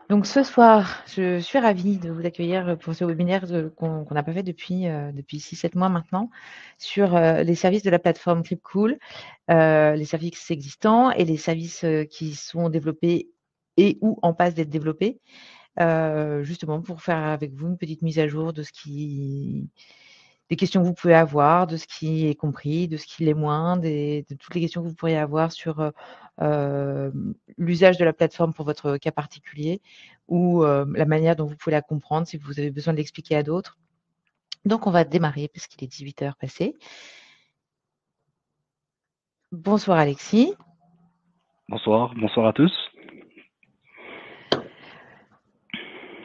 Donc ce soir, je suis ravie de vous accueillir pour ce webinaire qu'on n'a pas fait depuis 6-7 mois maintenant sur les services de la plateforme Cripcool, les services existants et les services qui sont développés et ou en passe d'être développés, justement pour faire avec vous une petite mise à jour des questions que vous pouvez avoir, de ce qui est compris, de ce qui l'est moins, de toutes les questions que vous pourriez avoir sur l'usage de la plateforme pour votre cas particulier ou la manière dont vous pouvez la comprendre si vous avez besoin de l'expliquer à d'autres. Donc, on va démarrer parce qu'il est 18h passé. Bonsoir Alexis. Bonsoir, bonsoir à tous.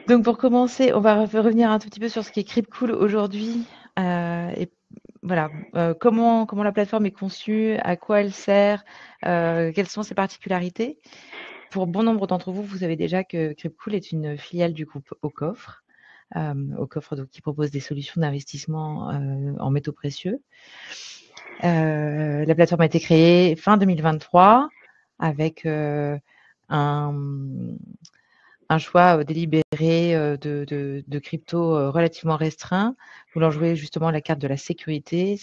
Donc, pour commencer, on va revenir un tout petit peu sur ce qui est Cripcool aujourd'hui. Et voilà, comment la plateforme est conçue, à quoi elle sert, quelles sont ses particularités. Pour bon nombre d'entre vous, vous savez déjà que Cripcool est une filiale du groupe Aucoffre, donc, qui propose des solutions d'investissement en métaux précieux. La plateforme a été créée fin 2023 avec un choix délibéré de crypto relativement restreint, voulant jouer justement la carte de la sécurité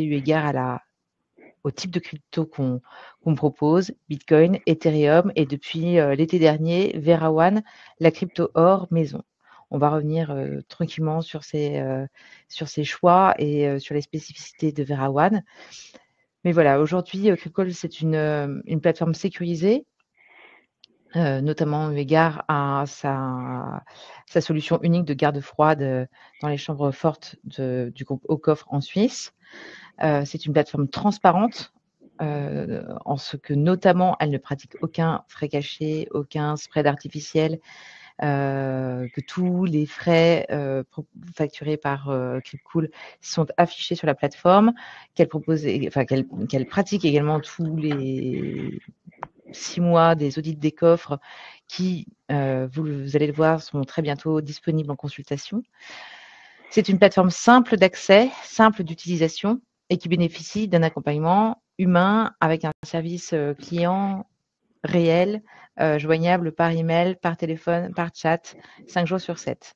eu égard au type de crypto qu'on propose, Bitcoin, Ethereum et depuis l'été dernier, Vera One, la crypto or maison. On va revenir tranquillement sur ces choix et sur les spécificités de Vera One. Mais voilà, aujourd'hui, Cripcool, c'est une plateforme sécurisée, notamment eu égard à sa solution unique de garde froide dans les chambres fortes du groupe Aucoffre en Suisse. C'est une plateforme transparente, en ce que notamment elle ne pratique aucun frais caché, aucun spread artificiel, que tous les frais facturés par Cripcool sont affichés sur la plateforme, qu'elle pratique également tous les 6 mois des audits des coffres qui, vous allez le voir, sont très bientôt disponibles en consultation. C'est une plateforme simple d'accès, simple d'utilisation et qui bénéficie d'un accompagnement humain avec un service client réel, joignable par email, par téléphone, par chat, 5 jours sur 7.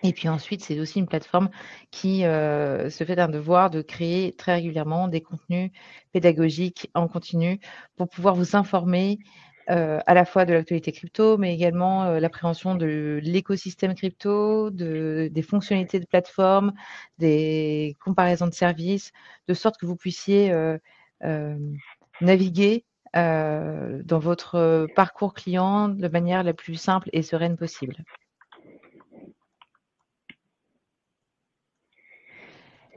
Et puis ensuite, c'est aussi une plateforme qui se fait d'un devoir de créer très régulièrement des contenus pédagogiques en continu pour pouvoir vous informer à la fois de l'actualité crypto, mais également l'appréhension de l'écosystème crypto, des fonctionnalités de plateforme, des comparaisons de services, de sorte que vous puissiez naviguer dans votre parcours client de manière la plus simple et sereine possible.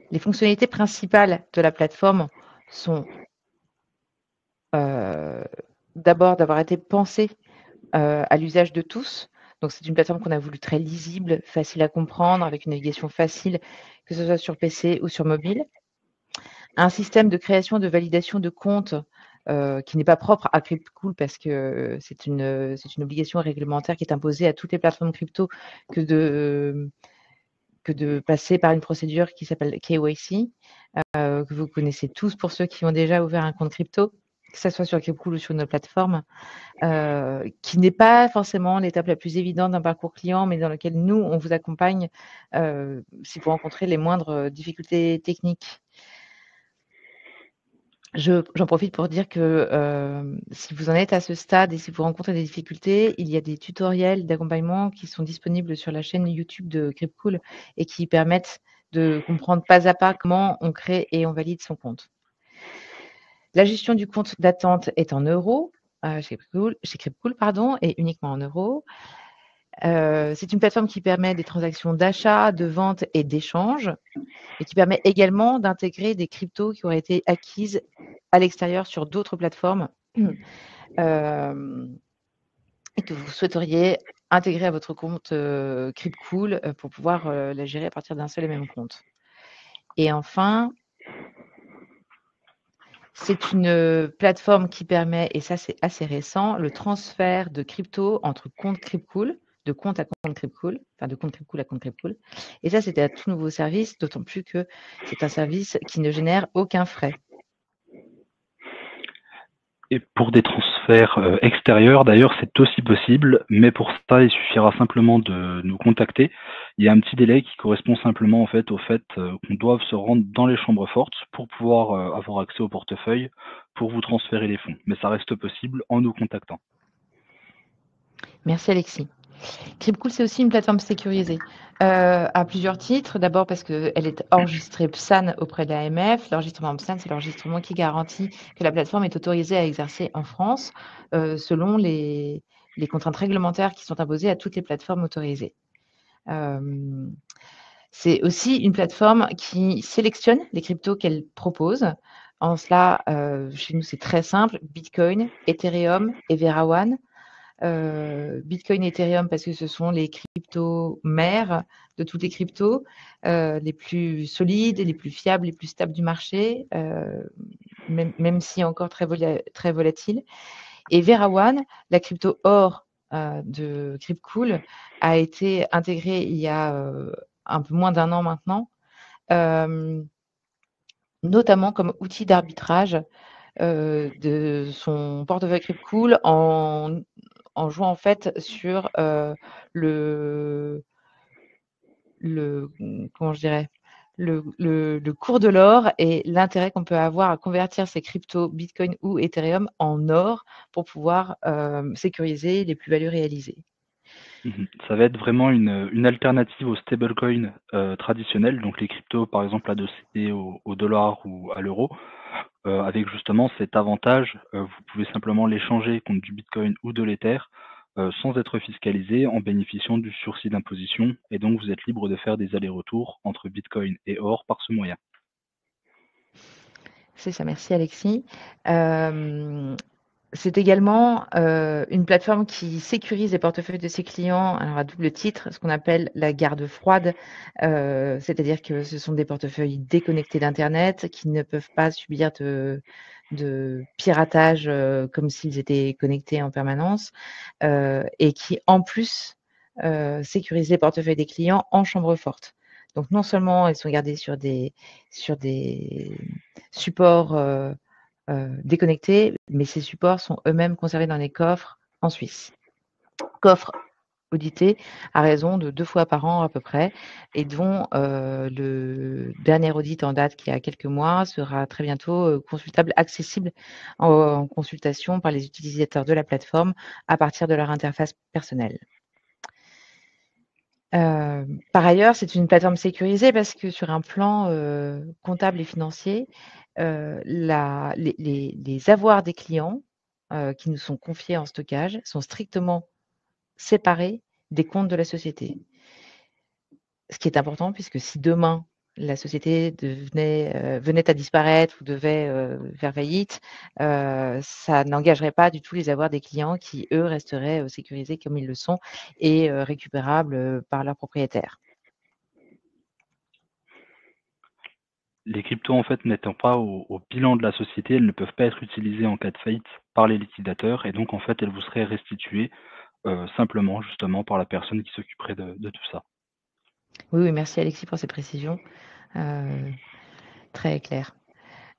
Les fonctionnalités principales de la plateforme sont d'abord d'avoir été pensée à l'usage de tous. Donc, c'est une plateforme qu'on a voulu très lisible, facile à comprendre, avec une navigation facile, que ce soit sur PC ou sur mobile. Un système de création et de validation de comptes qui n'est pas propre à Cripcool parce que c'est une obligation réglementaire qui est imposée à toutes les plateformes crypto que de passer par une procédure qui s'appelle KYC, que vous connaissez tous pour ceux qui ont déjà ouvert un compte crypto, que ce soit sur Cripcool ou sur notre plateforme, qui n'est pas forcément l'étape la plus évidente d'un parcours client, mais dans lequel nous, on vous accompagne si vous rencontrez les moindres difficultés techniques. J'en profite pour dire que si vous en êtes à ce stade et si vous rencontrez des difficultés, il y a des tutoriels d'accompagnement qui sont disponibles sur la chaîne YouTube de Cripcool et qui permettent de comprendre pas à pas comment on crée et on valide son compte. La gestion du compte d'attente est en euros chez Cripcool, et uniquement en euros. C'est une plateforme qui permet des transactions d'achat, de vente et d'échange et qui permet également d'intégrer des cryptos qui auraient été acquises à l'extérieur sur d'autres plateformes et que vous souhaiteriez intégrer à votre compte Cripcool pour pouvoir la gérer à partir d'un seul et même compte. Et enfin, c'est une plateforme qui permet, et ça c'est assez récent, le transfert de crypto entre comptes Cripcool, de compte à compte Cripcool, enfin de compte Cripcool à compte Cripcool. Et ça, c'était un tout nouveau service, d'autant plus que c'est un service qui ne génère aucun frais. Et pour des transferts extérieurs, d'ailleurs, c'est aussi possible, mais pour ça, il suffira simplement de nous contacter. Il y a un petit délai qui correspond simplement en fait au fait qu'on doive se rendre dans les chambres fortes pour pouvoir avoir accès au portefeuille pour vous transférer les fonds. Mais ça reste possible en nous contactant. Merci Alexis. Cryptcool, c'est aussi une plateforme sécurisée à plusieurs titres. D'abord parce qu'elle est enregistrée PSAN auprès de l'AMF. L'enregistrement PSAN, c'est l'enregistrement qui garantit que la plateforme est autorisée à exercer en France selon les contraintes réglementaires qui sont imposées à toutes les plateformes autorisées. C'est aussi une plateforme qui sélectionne les cryptos qu'elle propose. En cela, chez nous, c'est très simple. Bitcoin, Ethereum et VeraOne. Bitcoin et Ethereum parce que ce sont les cryptos mères de toutes les cryptos, les plus solides, les plus fiables, les plus stables du marché, même si encore très volatile. Et VeraOne, la crypto or de Cryptcool, a été intégrée il y a un peu moins d'un an maintenant, notamment comme outil d'arbitrage de son portefeuille Cryptcool en jouant en fait sur comment je dirais, le cours de l'or et l'intérêt qu'on peut avoir à convertir ces cryptos Bitcoin ou Ethereum en or pour pouvoir sécuriser les plus-values réalisées. Ça va être vraiment une alternative aux stablecoins traditionnels, donc les cryptos par exemple adossés au dollar ou à l'euro, avec justement cet avantage, vous pouvez simplement l'échanger contre du Bitcoin ou de l'Ether sans être fiscalisé en bénéficiant du sursis d'imposition, et donc vous êtes libre de faire des allers-retours entre Bitcoin et or par ce moyen. C'est ça, merci Alexis. C'est également une plateforme qui sécurise les portefeuilles de ses clients, alors à double titre, ce qu'on appelle la garde froide, c'est-à-dire que ce sont des portefeuilles déconnectés d'Internet qui ne peuvent pas subir de piratage comme s'ils étaient connectés en permanence et qui, en plus, sécurisent les portefeuilles des clients en chambre forte. Donc, non seulement elles sont gardées sur des supports déconnectés, mais ces supports sont eux-mêmes conservés dans des coffres en Suisse. Coffres audités à raison de 2 fois par an à peu près et dont le dernier audit en date qui a quelques mois sera très bientôt consultable, accessible en consultation par les utilisateurs de la plateforme à partir de leur interface personnelle. Par ailleurs, c'est une plateforme sécurisée parce que sur un plan comptable et financier, les avoirs des clients qui nous sont confiés en stockage sont strictement séparés des comptes de la société. Ce qui est important puisque si demain la société venait à disparaître ou devait faire faillite, ça n'engagerait pas du tout les avoirs des clients qui, eux, resteraient sécurisés comme ils le sont et récupérables par leurs propriétaires. Les cryptos en fait n'étant pas au bilan de la société, elles ne peuvent pas être utilisées en cas de faillite par les liquidateurs, et donc en fait elles vous seraient restituées simplement justement par la personne qui s'occuperait de tout ça. Oui, oui, merci Alexis pour ces précisions. Très clair.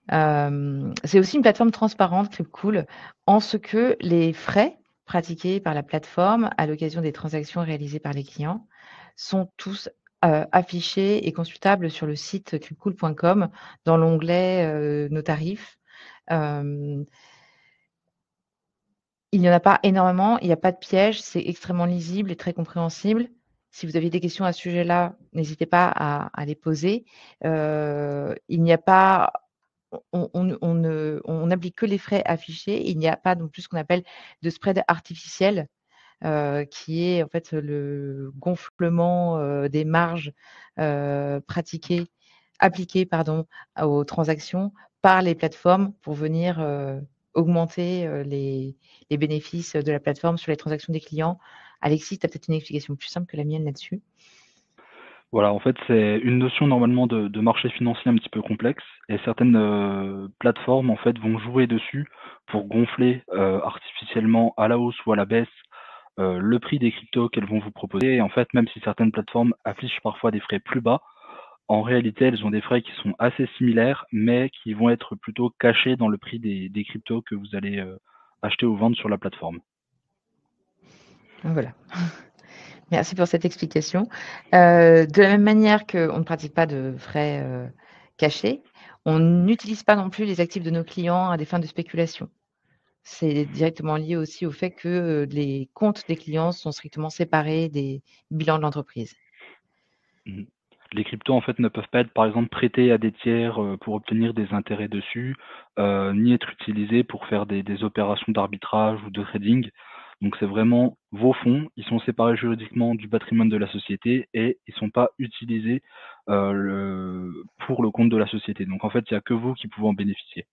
C'est aussi une plateforme transparente, Cryptcool, en ce que les frais pratiqués par la plateforme à l'occasion des transactions réalisées par les clients sont tous affichés et consultables sur le site cryptcool.com dans l'onglet Nos tarifs. Il n'y en a pas énormément, il n'y a pas de piège, c'est extrêmement lisible et très compréhensible. Si vous avez des questions à ce sujet-là, n'hésitez pas à les poser. Il n'y a pas on n'applique que les frais affichés. Il n'y a pas non plus ce qu'on appelle de spread artificiel, qui est en fait le gonflement des marges appliquées aux transactions par les plateformes pour venir augmenter les bénéfices de la plateforme sur les transactions des clients. Alexis, tu as peut-être une explication plus simple que la mienne là-dessus. Voilà, en fait, c'est une notion normalement de marché financier un petit peu complexe, et certaines plateformes en fait vont jouer dessus pour gonfler artificiellement à la hausse ou à la baisse le prix des cryptos qu'elles vont vous proposer. Et en fait, même si certaines plateformes affichent parfois des frais plus bas, En réalité, elles ont des frais qui sont assez similaires, mais qui vont être plutôt cachés dans le prix des cryptos que vous allez acheter ou vendre sur la plateforme. Voilà. Merci pour cette explication. De la même manière qu'on ne pratique pas de frais cachés, on n'utilise pas non plus les actifs de nos clients à des fins de spéculation. C'est directement lié aussi au fait que les comptes des clients sont strictement séparés des bilans de l'entreprise. Mhm. Les cryptos, en fait, ne peuvent pas être, par exemple, prêtés à des tiers pour obtenir des intérêts dessus, ni être utilisés pour faire des opérations d'arbitrage ou de trading. Donc, c'est vraiment vos fonds. Ils sont séparés juridiquement du patrimoine de la société et ils ne sont pas utilisés pour le compte de la société. Donc, en fait, il n'y a que vous qui pouvez en bénéficier.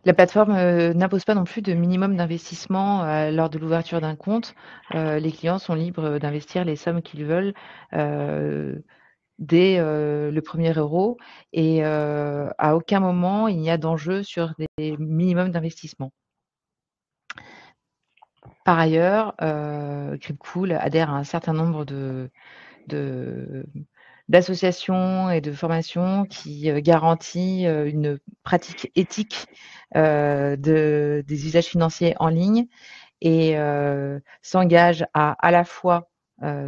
La plateforme n'impose pas non plus de minimum d'investissement lors de l'ouverture d'un compte. Les clients sont libres d'investir les sommes qu'ils veulent dès le premier euro et à aucun moment il n'y a d'enjeu sur des minimums d'investissement. Par ailleurs, Cryptcool adhère à un certain nombre d'associations et de formations qui garantit une pratique éthique des usages financiers en ligne et s'engage à la fois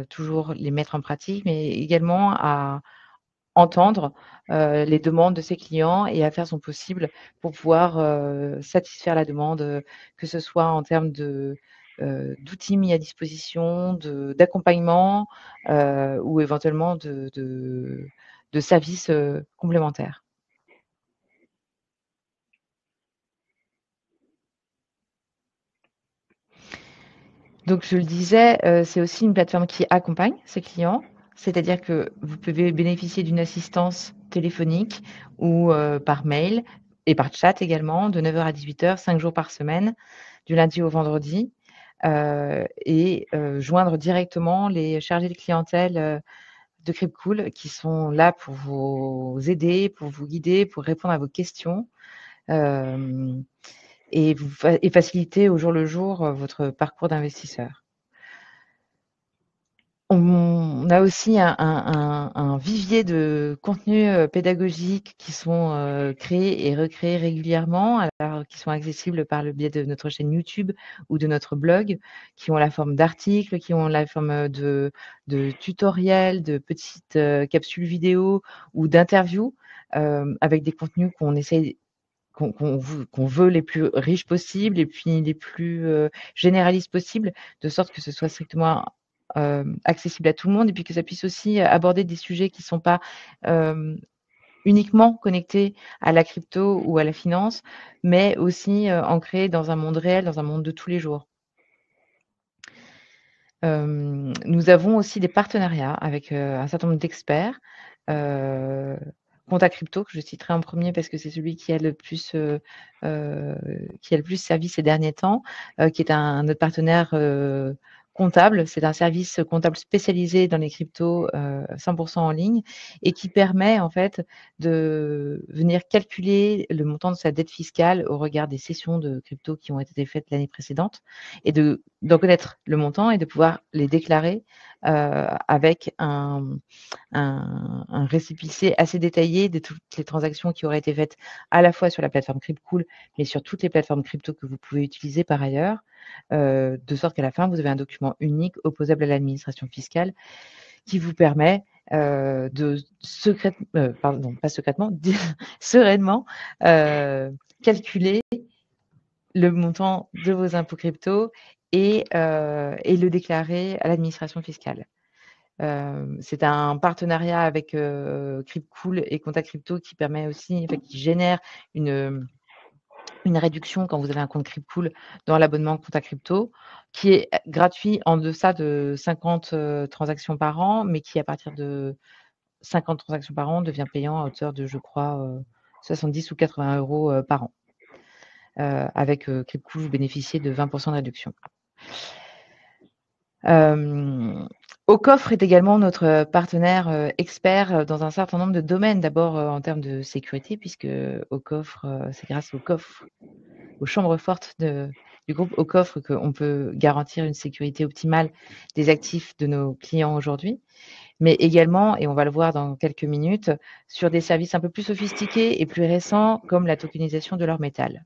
toujours les mettre en pratique, mais également à entendre les demandes de ses clients et à faire son possible pour pouvoir satisfaire la demande, que ce soit en termes d'outils mis à disposition, d'accompagnement ou éventuellement de services complémentaires. Donc je le disais, c'est aussi une plateforme qui accompagne ses clients, c'est-à-dire que vous pouvez bénéficier d'une assistance téléphonique ou par mail et par chat également de 9h à 18h, 5 jours par semaine, du lundi au vendredi, et joindre directement les chargés de clientèle de Cryptcool qui sont là pour vous aider, pour vous guider, pour répondre à vos questions, et faciliter au jour le jour votre parcours d'investisseur. On a aussi un vivier de contenus pédagogiques qui sont créés et recréés régulièrement, alors qui sont accessibles par le biais de notre chaîne YouTube ou de notre blog, qui ont la forme d'articles, qui ont la forme de tutoriels, de petites capsules vidéo ou d'interviews, avec des contenus qu'on veut les plus riches possibles et puis les plus généralistes possibles, de sorte que ce soit strictement accessible à tout le monde et puis que ça puisse aussi aborder des sujets qui ne sont pas uniquement connectés à la crypto ou à la finance, mais aussi ancrés dans un monde réel, dans un monde de tous les jours. Nous avons aussi des partenariats avec un certain nombre d'experts. Compta Crypto, que je citerai en premier parce que c'est celui qui a le plus servi ces derniers temps, qui est notre partenaire comptable. C'est un service comptable spécialisé dans les cryptos 100% en ligne et qui permet en fait de venir calculer le montant de sa dette fiscale au regard des cessions de crypto qui ont été faites l'année précédente et d'en connaître le montant et de pouvoir les déclarer avec un récépissé assez détaillé de toutes les transactions qui auraient été faites à la fois sur la plateforme Cryptcool, mais sur toutes les plateformes crypto que vous pouvez utiliser par ailleurs, de sorte qu'à la fin, vous avez un document unique opposable à l'administration fiscale qui vous permet sereinement calculer le montant de vos impôts crypto et le déclarer à l'administration fiscale. C'est un partenariat avec Cryptcool et Compta Crypto qui permet aussi, qui génère une réduction quand vous avez un compte Cryptcool dans l'abonnement Compta Crypto, qui est gratuit en deçà de 50 transactions par an, mais qui, à partir de 50 transactions par an, devient payant à hauteur de, je crois, 70 ou 80 euros par an. Avec Cryptcool, vous bénéficiez de 20% de réduction. Ocoffre est également notre partenaire expert dans un certain nombre de domaines. D'abord en termes de sécurité, puisque Ocoffre, c'est grâce aux chambres fortes du groupe Ocoffre qu'on peut garantir une sécurité optimale des actifs de nos clients aujourd'hui. mais également, et on va le voir dans quelques minutes, sur des services un peu plus sophistiqués et plus récents, comme la tokenisation de leur métal.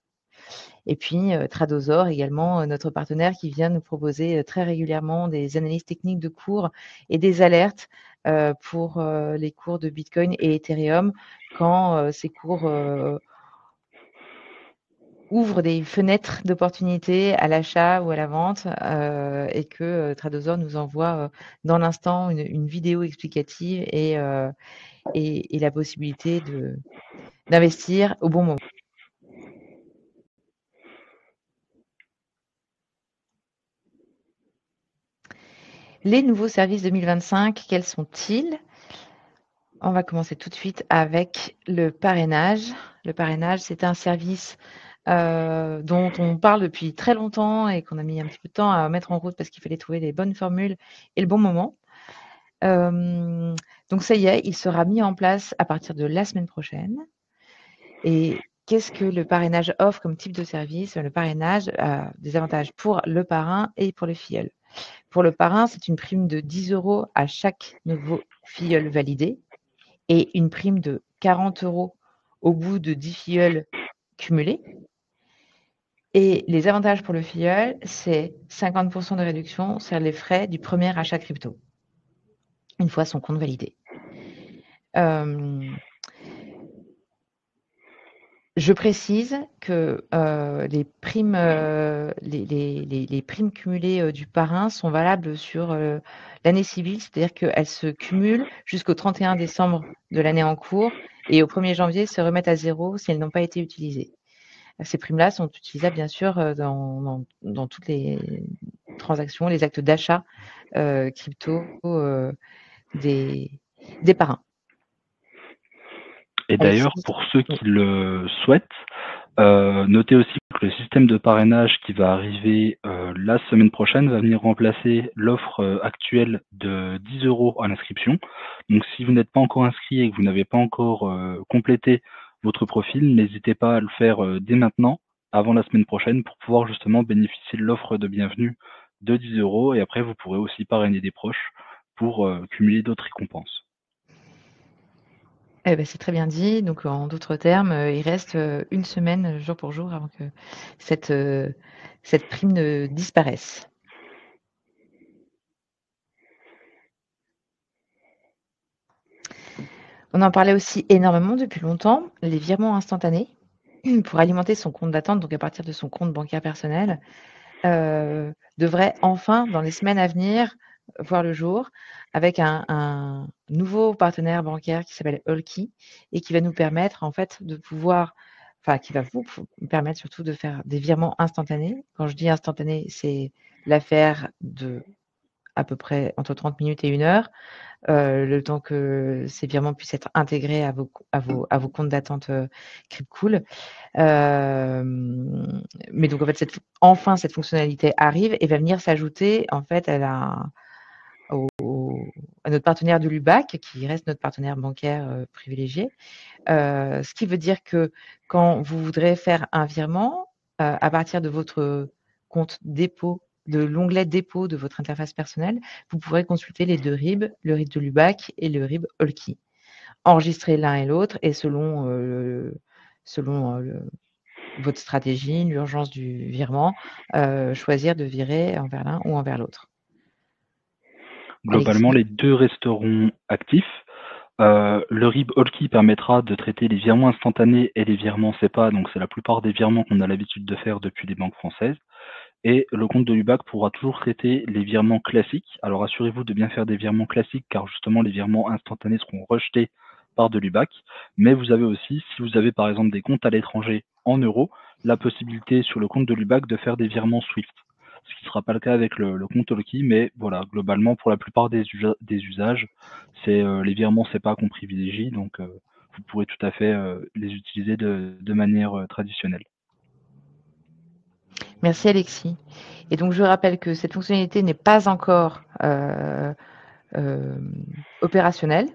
Et puis, Tradosaur également, notre partenaire qui vient nous proposer, très régulièrement des analyses techniques de cours et des alertes, pour, les cours de Bitcoin et Ethereum quand, ces cours, ouvrent des fenêtres d'opportunités à l'achat ou à la vente, et que, Tradosaur nous envoie, dans l'instant une vidéo explicative et la possibilité d'investir au bon moment. Les nouveaux services 2025, quels sont-ils? On va commencer tout de suite avec le parrainage. Le parrainage, c'est un service dont on parle depuis très longtemps et qu'on a mis un petit peu de temps à mettre en route parce qu'il fallait trouver les bonnes formules et le bon moment. Donc ça y est, il sera mis en place à partir de la semaine prochaine. Et qu'est-ce que le parrainage offre comme type de service? Le parrainage a des avantages pour le parrain et pour le filleul. Pour le parrain, c'est une prime de 10 € à chaque nouveau filleul validé et une prime de 40 € au bout de 10 filleuls cumulés. Et les avantages pour le filleul, c'est 50 % de réduction sur les frais du premier achat crypto, une fois son compte validé. Je précise que les primes cumulées du parrain sont valables sur l'année civile, c'est-à-dire qu'elles se cumulent jusqu'au 31 décembre de l'année en cours et au 1er janvier se remettent à zéro si elles n'ont pas été utilisées. Ces primes-là sont utilisables bien sûr dans toutes les transactions, les actes d'achat crypto des parrains. Et d'ailleurs, pour ceux qui le souhaitent, notez aussi que le système de parrainage qui va arriver la semaine prochaine va venir remplacer l'offre actuelle de 10 € à l'inscription. Donc si vous n'êtes pas encore inscrit et que vous n'avez pas encore complété votre profil, n'hésitez pas à le faire dès maintenant, avant la semaine prochaine, pour pouvoir justement bénéficier de l'offre de bienvenue de 10 € et après vous pourrez aussi parrainer des proches pour cumuler d'autres récompenses. Eh ben, c'est très bien dit. Donc, en d'autres termes, il reste une semaine jour pour jour avant que cette prime ne disparaisse. On en parlait aussi énormément depuis longtemps, les virements instantanés pour alimenter son compte d'attente, donc à partir de son compte bancaire personnel, devraient enfin, dans les semaines à venir, voir le jour avec un nouveau partenaire bancaire qui s'appelle Allkey et qui va nous permettre en fait de pouvoir qui va vous permettre surtout de faire des virements instantanés. Quand je dis instantané, c'est l'affaire de à peu près entre 30 minutes et 1 heure, le temps que ces virements puissent être intégrés à vos comptes d'attente, Cryptcool. Mais donc en fait, cette fonctionnalité arrive et va venir s'ajouter en fait à notre partenaire de l'UBAC, qui reste notre partenaire bancaire privilégié. Ce qui veut dire que quand vous voudrez faire un virement, à partir de votre compte dépôt, de l'onglet dépôt de votre interface personnelle, vous pourrez consulter les 2 RIB, le RIB de l'UBAC et le RIB Allkey. Enregistrer l'un et l'autre et selon votre stratégie, l'urgence du virement, choisir de virer envers l'un ou envers l'autre. Globalement, Alexis. les 2 resteront actifs. Le RIB Allkey permettra de traiter les virements instantanés et les virements SEPA, donc c'est la plupart des virements qu'on a l'habitude de faire depuis les banques françaises. Et le compte de l'UBAC pourra toujours traiter les virements classiques. Alors assurez-vous de bien faire des virements classiques car justement les virements instantanés seront rejetés par de l'UBAC. Mais vous avez aussi, si vous avez par exemple des comptes à l'étranger en euros, la possibilité sur le compte de l'UBAC de faire des virements SWIFT. Ce qui ne sera pas le cas avec le compte Allkey, mais voilà, globalement pour la plupart des usages, c'est les virements SEPA qu'on privilégie, donc vous pourrez tout à fait les utiliser de manière traditionnelle. Merci Alexis. Et donc je rappelle que cette fonctionnalité n'est pas encore opérationnelle,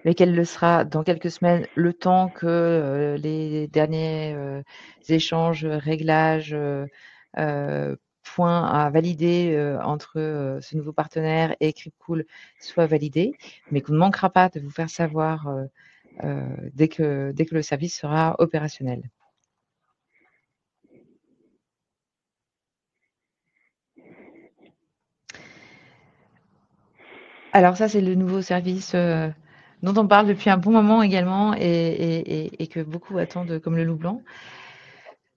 mais qu'elle le sera dans quelques semaines, le temps que les derniers échanges, réglages points à valider entre ce nouveau partenaire et Cryptcool soient validés, mais qu'on ne manquera pas de vous faire savoir dès que le service sera opérationnel. Alors ça, c'est le nouveau service dont on parle depuis un bon moment également et que beaucoup attendent comme le loup blanc.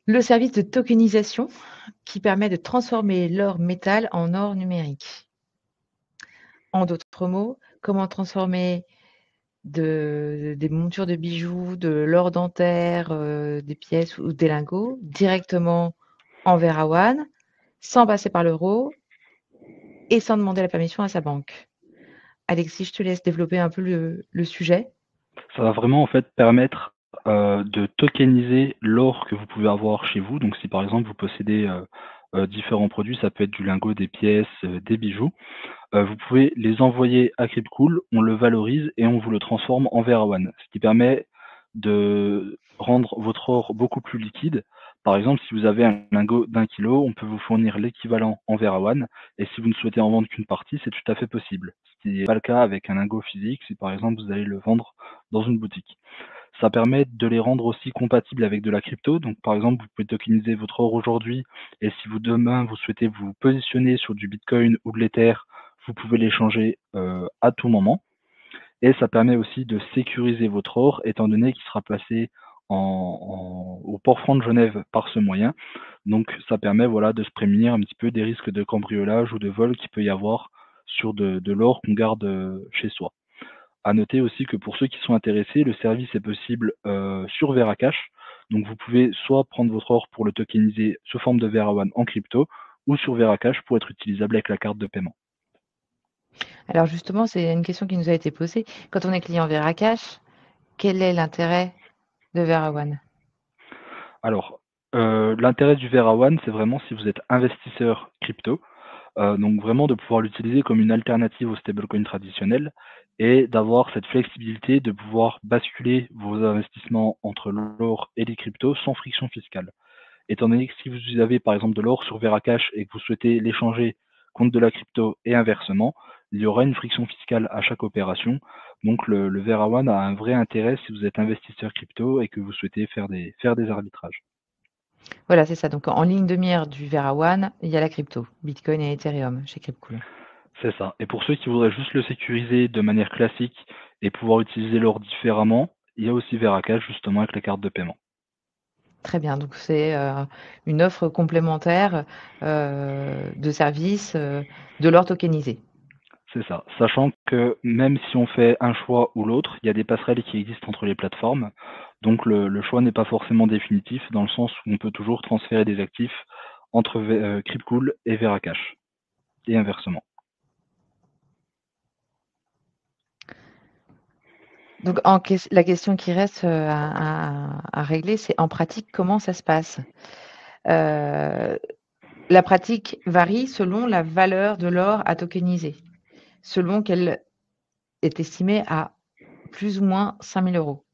Le service de tokenisation qui permet de transformer l'or métal en or numérique. En d'autres mots, comment transformer des montures de bijoux, de l'or dentaire, des pièces ou des lingots directement en VeraOne, sans passer par l'euro et sans demander la permission à sa banque. Alexis, je te laisse développer un peu le sujet. Ça va vraiment en fait permettre de tokeniser l'or que vous pouvez avoir chez vous. Donc si par exemple vous possédez différents produits, ça peut être du lingot, des pièces, des bijoux, vous pouvez les envoyer à Cryptcool, on le valorise et on vous le transforme en VeraOne, ce qui permet de rendre votre or beaucoup plus liquide. Par exemple, si vous avez un lingot d'1 kilo, on peut vous fournir l'équivalent en VeraOne, et si vous ne souhaitez en vendre qu'une partie, c'est tout à fait possible. Ce qui n'est pas le cas avec un lingot physique, si par exemple vous allez le vendre dans une boutique. Ça permet de les rendre aussi compatibles avec de la crypto. Donc, par exemple, vous pouvez tokeniser votre or aujourd'hui, et si vous demain vous souhaitez vous positionner sur du Bitcoin ou de l'Ether, vous pouvez l'échanger à tout moment. Et ça permet aussi de sécuriser votre or, étant donné qu'il sera placé au port franc de Genève par ce moyen. Donc, ça permet voilà, de se prémunir un petit peu des risques de cambriolage ou de vol qu'il peut y avoir sur de l'or qu'on garde chez soi. À noter aussi que pour ceux qui sont intéressés, le service est possible sur Veracash. Donc vous pouvez soit prendre votre or pour le tokeniser sous forme de VeraOne en crypto, ou sur Veracash pour être utilisable avec la carte de paiement. Alors justement, c'est une question qui nous a été posée. Quand on est client Veracash, quel est l'intérêt de VeraOne? Alors, l'intérêt du VeraOne, c'est vraiment si vous êtes investisseur crypto, donc vraiment de pouvoir l'utiliser comme une alternative au stablecoin traditionnel et d'avoir cette flexibilité de pouvoir basculer vos investissements entre l'or et les cryptos sans friction fiscale. Étant donné que si vous avez par exemple de l'or sur Veracash et que vous souhaitez l'échanger contre de la crypto et inversement, il y aura une friction fiscale à chaque opération. Donc le VeraOne a un vrai intérêt si vous êtes investisseur crypto et que vous souhaitez faire des arbitrages. Voilà, c'est ça. Donc en ligne de mire du VeraOne, il y a la crypto, Bitcoin et Ethereum chez Cryptcool. C'est ça. Et pour ceux qui voudraient juste le sécuriser de manière classique et pouvoir utiliser l'or différemment, il y a aussi Veracash justement avec la carte de paiement. Très bien, donc c'est une offre complémentaire de services de l'or tokenisé. C'est ça. Sachant que même si on fait un choix ou l'autre, il y a des passerelles qui existent entre les plateformes. Donc le choix n'est pas forcément définitif dans le sens où on peut toujours transférer des actifs entre Cryptcool et Veracash et inversement. Donc la question qui reste à régler, c'est en pratique, comment ça se passe? La pratique varie selon la valeur de l'or à tokeniser, selon qu'elle est estimée à plus ou moins 5 000 €.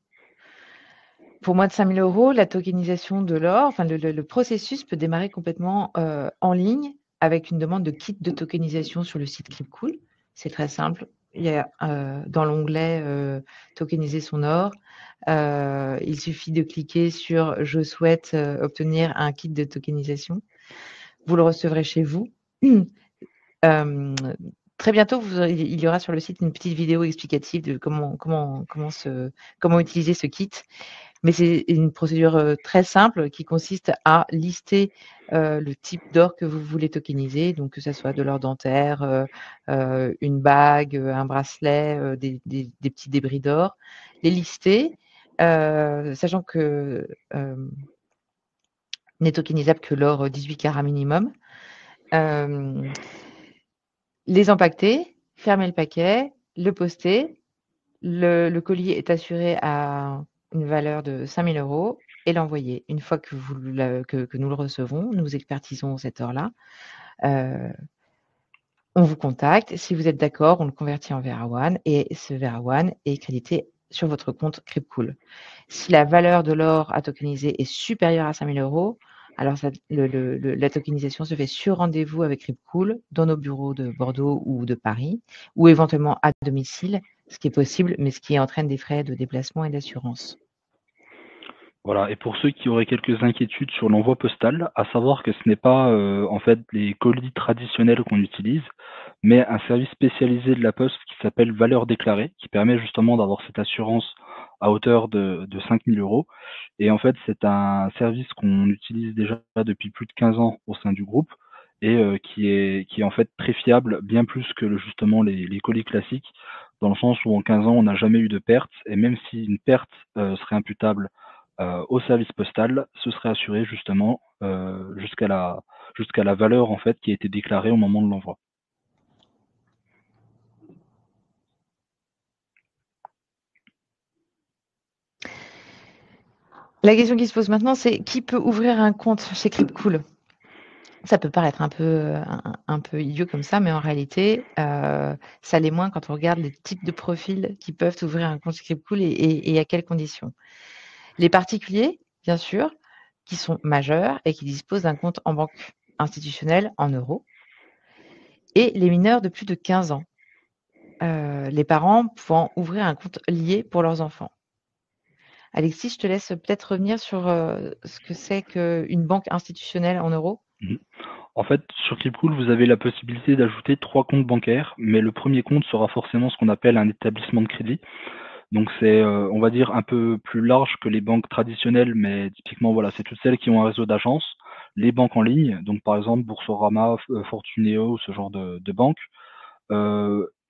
Pour moins de 5 000 €, la tokenisation de l'or, enfin le processus peut démarrer complètement en ligne avec une demande de kit de tokenisation sur le site Cryptcool. C'est très simple. Il y a dans l'onglet tokeniser son or, il suffit de cliquer sur je souhaite obtenir un kit de tokenisation. Vous le recevrez chez vous. Très bientôt, il y aura sur le site une petite vidéo explicative de comment utiliser ce kit. Mais c'est une procédure très simple qui consiste à lister le type d'or que vous voulez tokeniser, donc que ça soit de l'or dentaire, une bague, un bracelet, des petits débris d'or. Les lister, sachant que n'est tokenisable que l'or 18 carats minimum. Les empaqueter, fermer le paquet, le poster. Le colis est assuré à une valeur de 5 000 € et l'envoyer. Une fois que nous le recevons, nous expertisons cette or-là. On vous contacte. Si vous êtes d'accord, on le convertit en VeraOne et ce VeraOne est crédité sur votre compte Cryptcool. Si la valeur de l'or à tokeniser est supérieure à 5 000 €, Alors la tokenisation se fait sur rendez-vous avec Cryptcool, dans nos bureaux de Bordeaux ou de Paris, ou éventuellement à domicile, ce qui est possible, mais ce qui entraîne des frais de déplacement et d'assurance. Voilà, et pour ceux qui auraient quelques inquiétudes sur l'envoi postal, à savoir que ce n'est pas en fait les colis traditionnels qu'on utilise, mais un service spécialisé de la Poste qui s'appelle Valeur déclarée, qui permet justement d'avoir cette assurance à hauteur de 5 000 euros. Et en fait, c'est un service qu'on utilise déjà depuis plus de 15 ans au sein du groupe et qui est en fait très fiable, bien plus que justement les colis classiques, dans le sens où en 15 ans, on n'a jamais eu de perte, et même si une perte serait imputable au service postal, ce serait assuré justement jusqu'à la valeur en fait qui a été déclarée au moment de l'envoi. La question qui se pose maintenant, c'est qui peut ouvrir un compte chez Cryptcool? Ça peut paraître un peu idiot comme ça, mais en réalité, ça l'est moins quand on regarde les types de profils qui peuvent ouvrir un compte chez Cryptcool et à quelles conditions. Les particuliers, bien sûr, qui sont majeurs et qui disposent d'un compte en banque institutionnelle en euros, et les mineurs de plus de 15 ans, les parents pouvant ouvrir un compte lié pour leurs enfants. Alexis, je te laisse peut-être revenir sur ce que c'est qu'une banque institutionnelle en euros. Mmh. En fait, sur Clipcool, vous avez la possibilité d'ajouter 3 comptes bancaires, mais le premier compte sera forcément ce qu'on appelle un établissement de crédit. Donc c'est, on va dire, un peu plus large que les banques traditionnelles, mais typiquement, voilà, c'est toutes celles qui ont un réseau d'agences. Les banques en ligne, donc par exemple Boursorama, Fortuneo ou ce genre de banques,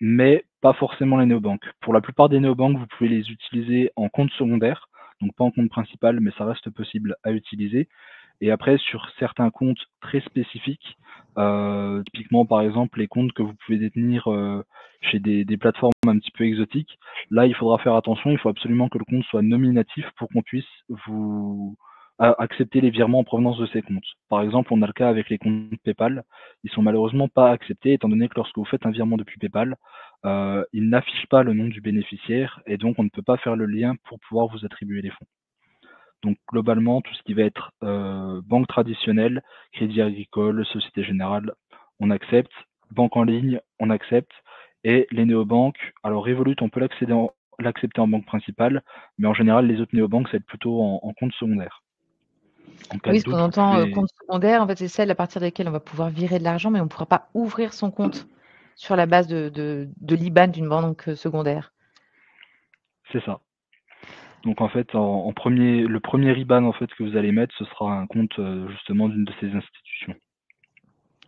mais pas forcément les néobanques. Pour la plupart des néobanques, vous pouvez les utiliser en compte secondaire, donc pas en compte principal, mais ça reste possible à utiliser. Et après, sur certains comptes très spécifiques, typiquement par exemple les comptes que vous pouvez détenir chez des plateformes un petit peu exotiques, là il faudra faire attention, il faut absolument que le compte soit nominatif pour qu'on puisse vous accepter les virements en provenance de ces comptes. Par exemple, on a le cas avec les comptes PayPal, ils sont malheureusement pas acceptés étant donné que lorsque vous faites un virement depuis PayPal, il n'affiche pas le nom du bénéficiaire et donc on ne peut pas faire le lien pour pouvoir vous attribuer les fonds. Donc globalement, tout ce qui va être banque traditionnelle, crédit agricole, Société Générale, on accepte. Banque en ligne, on accepte. Et les néobanques, alors Revolut, on peut l'accepter en banque principale, mais en général, les autres néobanques, ça va être plutôt en compte secondaire. En cas Oui, de ce qu'on doute, vous entend pouvez. compte secondaire, en fait, c'est celle à partir desquelles on va pouvoir virer de l'argent, mais on ne pourra pas ouvrir son compte sur la base de l'IBAN d'une banque secondaire. C'est ça. Donc en fait, le premier IBAN en fait que vous allez mettre, ce sera un compte justement d'une de ces institutions.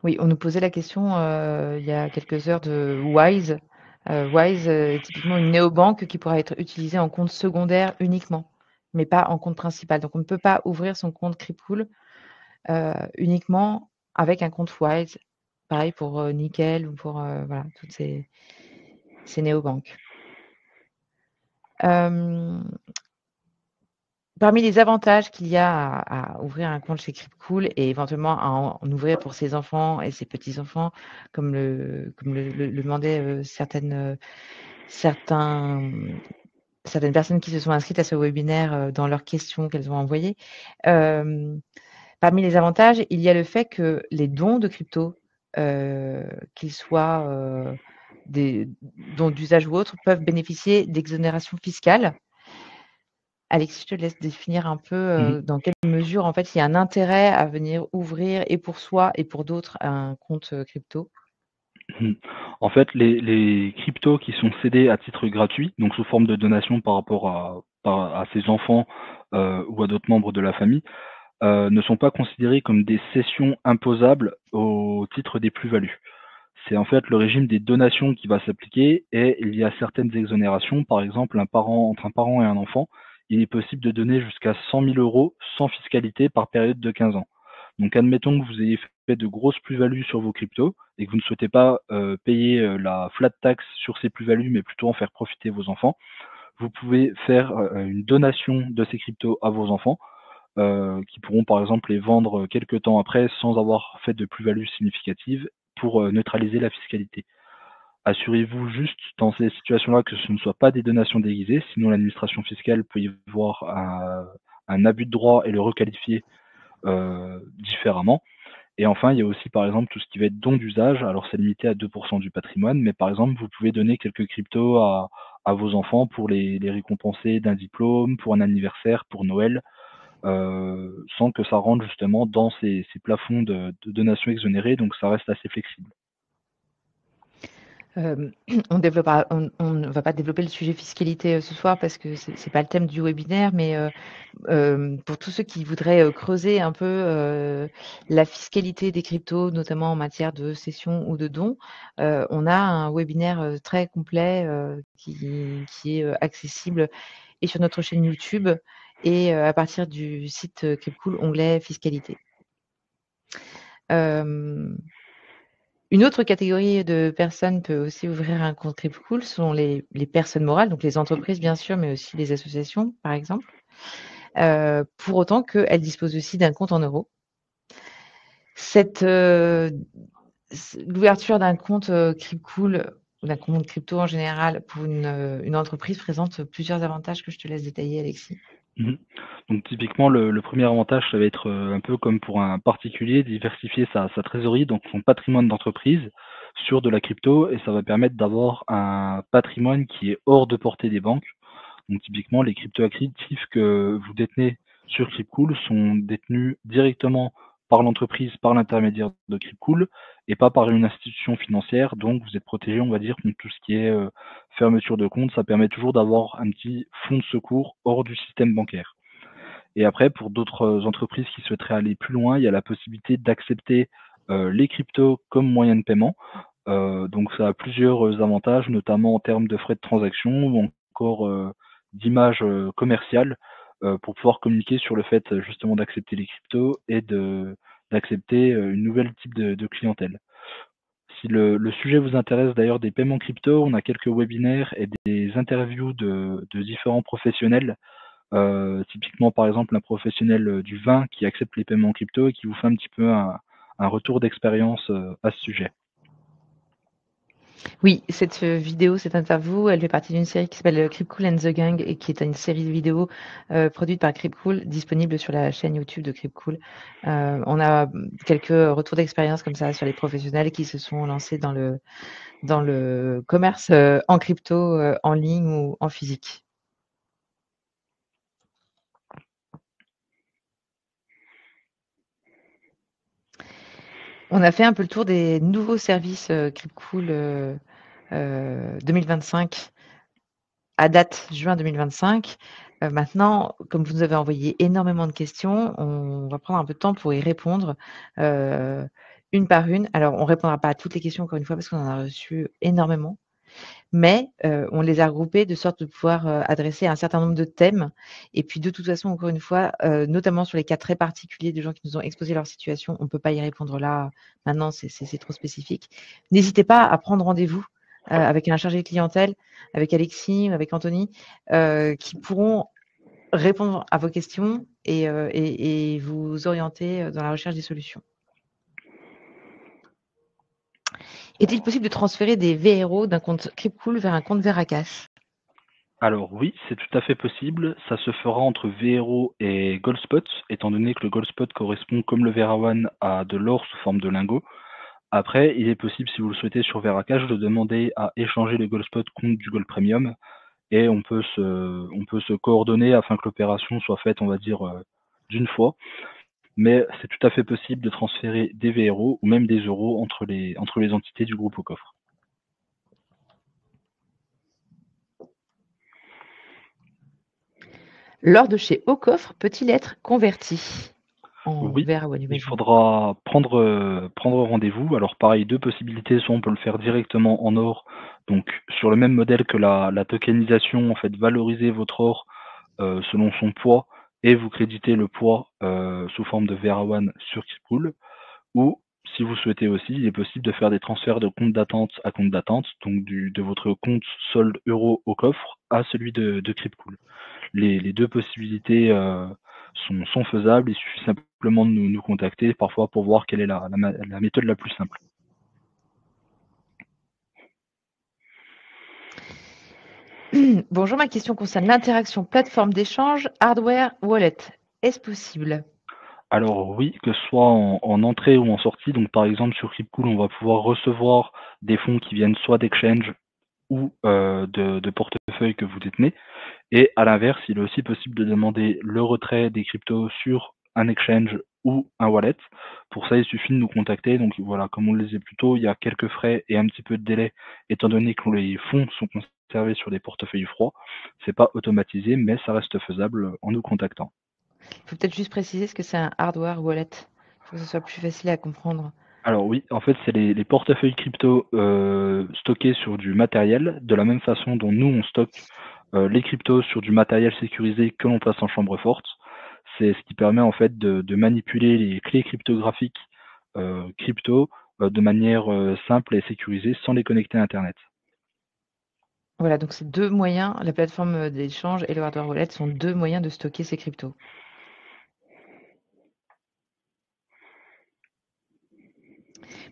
Oui, on nous posait la question il y a quelques heures de Wise. Wise est typiquement une néobanque qui pourra être utilisée en compte secondaire uniquement, mais pas en compte principal. Donc on ne peut pas ouvrir son compte Cryptcool uniquement avec un compte Wise. Pareil pour Nickel ou pour voilà, toutes ces néobanques. Parmi les avantages qu'il y a à ouvrir un compte chez Cryptcool et éventuellement à en ouvrir pour ses enfants et ses petits-enfants, comme le demandaient certaines personnes qui se sont inscrites à ce webinaire dans leurs questions qu'elles ont envoyées. Parmi les avantages, il y a le fait que les dons de crypto, qu'ils soient des dons d'usage ou autres, peuvent bénéficier d'exonération fiscale. Alexis, je te laisse définir un peu dans quelle mesure, en fait, il y a un intérêt à venir ouvrir et pour soi et pour d'autres un compte crypto. En fait, les cryptos qui sont cédés à titre gratuit, donc sous forme de donation par rapport à ses enfants ou à d'autres membres de la famille, ne sont pas considérés comme des cessions imposables au titre des plus-values. C'est en fait le régime des donations qui va s'appliquer et il y a certaines exonérations. Par exemple, entre un parent et un enfant, il est possible de donner jusqu'à 100 000 euros sans fiscalité par période de 15 ans. Donc admettons que vous ayez fait de grosses plus-values sur vos cryptos et que vous ne souhaitez pas payer la flat tax sur ces plus-values, mais plutôt en faire profiter vos enfants. Vous pouvez faire une donation de ces cryptos à vos enfants qui pourront par exemple les vendre quelques temps après sans avoir fait de plus-value significative pour neutraliser la fiscalité. Assurez-vous juste dans ces situations-là que ce ne soit pas des donations déguisées, sinon l'administration fiscale peut y voir un abus de droit et le requalifier différemment. Et enfin, il y a aussi par exemple tout ce qui va être don d'usage. Alors c'est limité à 2% du patrimoine, mais par exemple, vous pouvez donner quelques cryptos à vos enfants pour les récompenser d'un diplôme, pour un anniversaire, pour Noël, sans que ça rentre justement dans ces plafonds de donations exonérées, donc ça reste assez flexible. On ne va pas développer le sujet fiscalité ce soir parce que c'est pas le thème du webinaire, mais pour tous ceux qui voudraient creuser un peu la fiscalité des cryptos, notamment en matière de cession ou de don, on a un webinaire très complet qui est accessible et sur notre chaîne YouTube et à partir du site Cryptcool, onglet fiscalité. Une autre catégorie de personnes peut aussi ouvrir un compte Cryptcool, ce sont les personnes morales, donc les entreprises bien sûr, mais aussi les associations par exemple, pour autant qu'elles disposent aussi d'un compte en euros. L'ouverture d'un compte Cryptcool ou d'un compte crypto en général pour une entreprise présente plusieurs avantages que je te laisse détailler, Alexis. Donc typiquement, le premier avantage, ça va être un peu comme pour un particulier, diversifier sa trésorerie, donc son patrimoine d'entreprise sur de la crypto, et ça va permettre d'avoir un patrimoine qui est hors de portée des banques. Donc typiquement, les crypto-actifs que vous détenez sur Cryptcool sont détenus directement par l'entreprise, par l'intermédiaire de Cryptcool, et pas par une institution financière. Donc vous êtes protégé, on va dire, contre tout ce qui est fermeture de compte. Ça permet toujours d'avoir un petit fonds de secours hors du système bancaire. Et après, pour d'autres entreprises qui souhaiteraient aller plus loin, il y a la possibilité d'accepter les cryptos comme moyen de paiement. Donc ça a plusieurs avantages, notamment en termes de frais de transaction ou encore d'image commerciale pour pouvoir communiquer sur le fait justement d'accepter les cryptos et d'accepter une nouvelle type de clientèle. Si le sujet vous intéresse d'ailleurs des paiements crypto, on a quelques webinaires et des interviews de différents professionnels. Typiquement, par exemple, un professionnel du vin qui accepte les paiements crypto et qui vous fait un petit peu un retour d'expérience à ce sujet. Oui, cette vidéo, cette interview, elle fait partie d'une série qui s'appelle Cryptcool and the Gang et qui est une série de vidéos produite par Cryptcool, disponible sur la chaîne YouTube de Cryptcool. On a quelques retours d'expérience comme ça sur les professionnels qui se sont lancés dans le commerce en crypto, en ligne ou en physique. On a fait un peu le tour des nouveaux services Cryptcool 2025 à date juin 2025. Maintenant, comme vous nous avez envoyé énormément de questions, on va prendre un peu de temps pour y répondre une par une. Alors, on ne répondra pas à toutes les questions, encore une fois, parce qu'on en a reçu énormément. Mais on les a regroupées de sorte de pouvoir adresser un certain nombre de thèmes. Et puis, de toute façon, encore une fois, notamment sur les cas très particuliers de gens qui nous ont exposé leur situation, on ne peut pas y répondre là. Maintenant, c'est trop spécifique. N'hésitez pas à prendre rendez-vous avec un chargé de clientèle, avec Alexis, avec Anthony, qui pourront répondre à vos questions et vous orienter dans la recherche des solutions. Est-il possible de transférer des VRO d'un compte Cryptcool vers un compte Veracash? Alors oui, c'est tout à fait possible. Ça se fera entre VRO et Goldspot, étant donné que le Goldspot correspond comme le VeraOne à de l'or sous forme de lingot. Après, il est possible, si vous le souhaitez sur Veracash, de demander à échanger le Goldspot contre du Gold Premium et on peut se coordonner afin que l'opération soit faite, on va dire, d'une fois. Mais c'est tout à fait possible de transférer des VRO ou même des euros entre les entités du groupe au coffre. L'or de chez Aucoffre peut-il être converti en Oui, VeraOne, il j'imagine? faudra prendre rendez-vous. Alors pareil, deux possibilités, soit on peut le faire directement en or, donc sur le même modèle que la tokenisation, en fait, valoriser votre or selon son poids et vous créditer le poids sous forme de VeraOne sur Cryptcool. Ou si vous souhaitez aussi, il est possible de faire des transferts de compte d'attente à compte d'attente, donc de votre compte solde euro au coffre à celui de Cryptcool. Les deux possibilités sont faisables, il suffit simplement de nous contacter parfois pour voir quelle est la méthode la plus simple. Bonjour, ma question concerne l'interaction plateforme d'échange hardware-wallet. Est-ce possible? Alors oui, que ce soit en entrée ou en sortie, donc par exemple sur Cryptcool, on va pouvoir recevoir des fonds qui viennent soit d'exchange ou de portefeuille que vous détenez. Et à l'inverse, il est aussi possible de demander le retrait des cryptos sur un exchange ou un wallet. Pour ça, il suffit de nous contacter. Donc voilà, comme on le disait plus tôt, il y a quelques frais et un petit peu de délai, étant donné que les fonds sont conservés sur des portefeuilles froids. C'est pas automatisé, mais ça reste faisable en nous contactant. Il faut peut-être juste préciser ce que c'est un hardware wallet. Il faut que ce soit plus facile à comprendre. Alors oui, en fait, c'est les portefeuilles crypto stockés sur du matériel, de la même façon dont nous, on stocke les cryptos sur du matériel sécurisé que l'on place en chambre forte. C'est ce qui permet en fait de manipuler les clés cryptographiques crypto de manière simple et sécurisée sans les connecter à Internet. Voilà, donc c'est deux moyens, la plateforme d'échange et le hardware wallet sont deux moyens de stocker ces cryptos.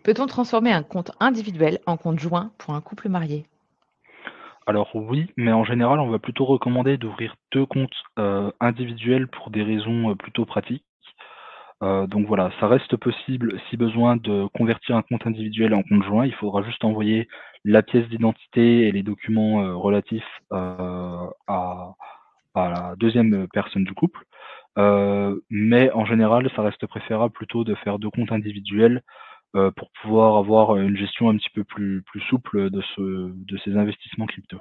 Peut-on transformer un compte individuel en compte joint pour un couple marié? Alors oui, mais en général, on va plutôt recommander d'ouvrir deux comptes individuels pour des raisons plutôt pratiques. Donc voilà, ça reste possible si besoin de convertir un compte individuel en compte joint. Il faudra juste envoyer la pièce d'identité et les documents relatifs à la deuxième personne du couple. Mais en général, ça reste préférable plutôt de faire deux comptes individuels pour pouvoir avoir une gestion un petit peu plus souple de ces investissements crypto.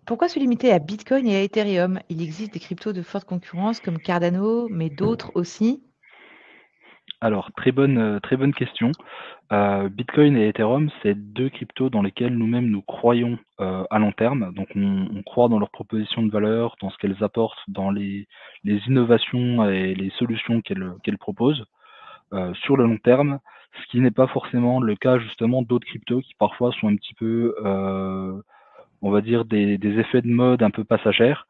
Pourquoi se limiter à Bitcoin et à Ethereum? Il existe des cryptos de forte concurrence comme Cardano, mais d'autres aussi. Alors, très bonne question. Bitcoin et Ethereum, c'est deux cryptos dans lesquels nous-mêmes nous croyons à long terme. Donc, on croit dans leur proposition de valeur, dans ce qu'elles apportent, dans les innovations et les solutions qu'elles proposent sur le long terme, ce qui n'est pas forcément le cas justement d'autres cryptos qui parfois sont un petit peu on va dire des effets de mode un peu passagères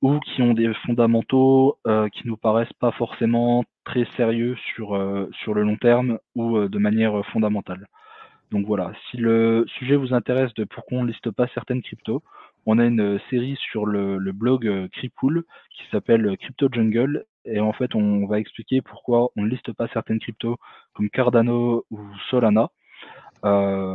ou qui ont des fondamentaux qui nous paraissent pas forcément très sérieux sur le long terme ou de manière fondamentale. Donc voilà, si le sujet vous intéresse de pourquoi on ne liste pas certaines cryptos, on a une série sur le blog Cryptool qui s'appelle Crypto Jungle et en fait on va expliquer pourquoi on ne liste pas certaines cryptos comme Cardano ou Solana